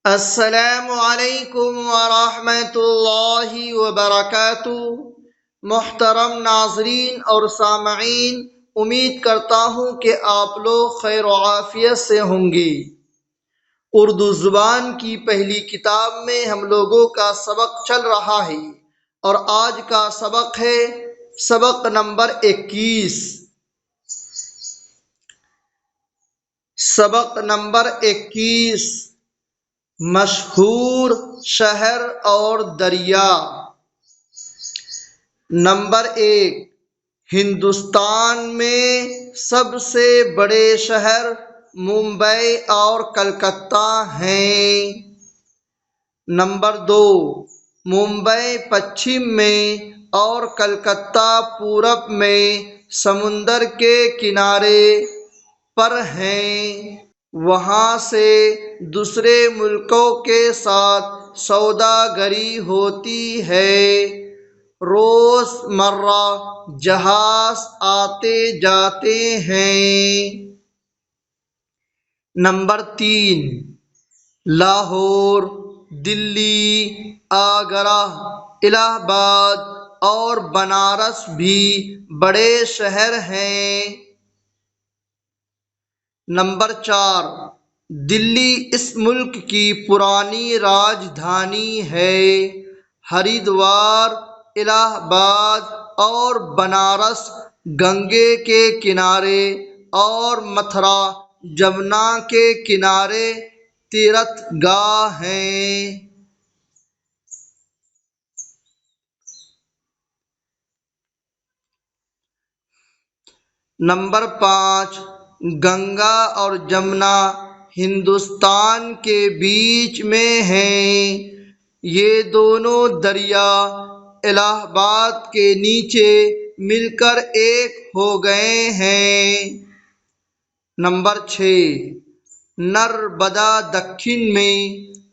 السلام علیکم ورحمۃ اللہ وبرکاتہ۔ محترم ناظرین اور سامعین، امید کرتا ہوں کہ آپ لوگ خیر و عافیت سے ہوں گے۔ اردو زبان کی پہلی کتاب میں ہم لوگوں کا سبق چل رہا ہے اور آج کا سبق ہے سبق نمبر 21۔ سبق نمبر 21، مشہور شہر اور دریا۔ نمبر 1، ہندوستان میں سب سے بڑے شہر ممبئی اور کلکتہ ہیں۔ نمبر 2، ممبئی پچھم میں اور کلکتہ پورب میں سمندر کے کنارے پر ہیں۔ وہاں سے دوسرے ملکوں کے ساتھ سوداگری ہوتی ہے۔ روز مرہ جہاز آتے جاتے ہیں۔ نمبر 3، لاہور، دلی، آگرہ، الہ آباد اور بنارس بھی بڑے شہر ہیں۔ نمبر 4، دلی اس ملک کی پرانی راجدھانی ہے۔ ہریدوار، الہ آباد اور بنارس گنگا کے کنارے اور متھرا جمنا کے کنارے تیرتھ گاہ ہیں۔ نمبر 5، گنگا اور جمنا ہندوستان کے بیچ میں ہیں۔ یہ دونوں دریا الہ آباد کے نیچے مل کر ایک ہو گئے ہیں۔ نمبر 6، نرمدا دکن میں،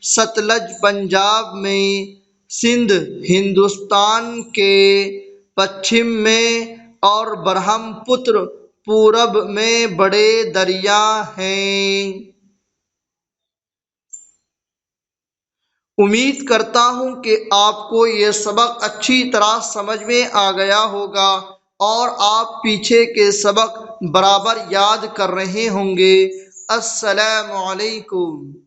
ستلج پنجاب میں، سندھ ہندوستان کے پچھم میں اور برہم پتر پورب میں بڑے دریا ہیں۔ امید کرتا ہوں کہ آپ کو یہ سبق اچھی طرح سمجھ میں آ گیا ہوگا اور آپ پیچھے کے سبق برابر یاد کر رہے ہوں گے۔ السلام علیکم۔